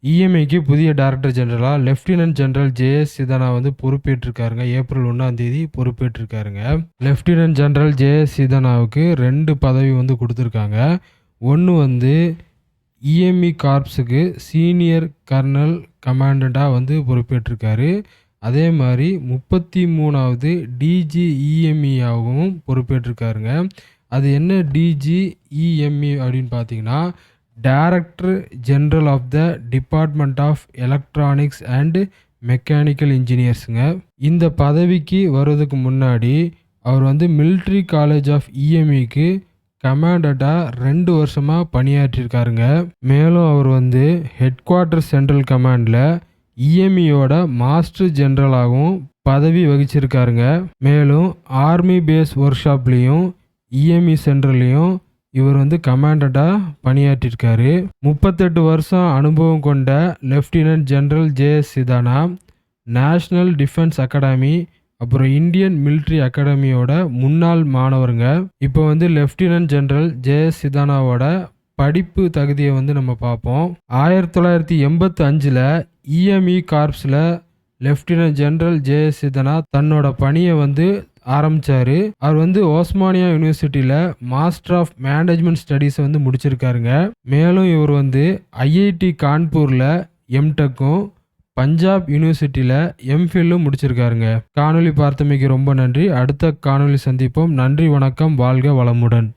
இஎம்ஐக்கு புதிய டைரக்டர் ஜெனரலா lieutenant general J S. சிதானா வந்து பொறுப்பேற்றிருக்காருங்க. ஏப்ரல் 1ஆம் தேதி பொறுப்பேற்றிருக்காருங்க. Lieutenant general J S. சிதானாவுக்கு 2 பதவி வந்து குடுத்துருக்காங்க. ஒண்ணு வந்து இஎம்இ கார்ப்ஸுக்கு சீனியர் கர்னல் கமாண்டண்டா வந்து பொறுப்பேற்றிருக்காரு. அதே மாரி 33வது டிஜிஇஎம்இ-ஆகவும் பொறுப்பேற்றிருக்காருங்க. அது என்ன டிஜிஇஎம்இ அப்படின்னு பார்த்தீங்கன்னா, director general of the department of electronics and mechanical இன்ஜினியர்ஸுங்க. இந்த பதவிக்கு வர்றதுக்கு முன்னாடி அவர் வந்து மிலிட்ரி காலேஜ் ஆஃப் இஎம்இக்கு கமாண்டண்டா 2 வருஷமா பணியாற்றியிருக்காருங்க. மேலும் அவர் வந்து ஹெட் குவார்ட்டர் சென்ட்ரல் கமாண்ட்ல இஎம்இயோட மாஸ்டர் ஜெனரலாகவும் பதவி வகிச்சிருக்காருங்க. மேலும் ஆர்மி பேஸ் ஒர்க் ஷாப்லையும் இஎம்இ சென்டர்லையும் இவர் வந்து கமாண்டண்டா பணியாற்றிருக்காரு. 38 வருஷம் அனுபவம் கொண்ட lieutenant general J S. Sidhana national defence academy அப்புறம் இந்தியன் மிலிட்ரி அகாடமியோட முன்னாள் மாணவருங்க. இப்போ வந்து லெப்டினன்ட் ஜெனரல் ஜே.எஸ். சிதானாவோட படிப்பு தகுதியை வந்து நம்ம பார்ப்போம். 1985ல் இஎம்இ கார்ப்ஸில் லெப்டினன்ட் ஜெனரல் ஜே.எஸ். சிதானா தன்னோட பணியை வந்து ஆரம்பிச்சாரு. அவர் வந்து ஓஸ்மானியா யூனிவர்சிட்டியில மாஸ்டர் ஆஃப் மேனேஜ்மெண்ட் ஸ்டடீஸை வந்து முடிச்சிருக்காருங்க. மேலும் இவர் வந்து ஐஐடி கான்பூர்ல எம்டெக்கும் பஞ்சாப் யூனிவர்சிட்டியில எம்ஃபில்லும் முடிச்சிருக்காருங்க. காணொளி பார்த்தமைக்கு ரொம்ப நன்றி. அடுத்த காணொளி சந்திப்போம். நன்றி, வணக்கம், வாழ்க வளமுடன்.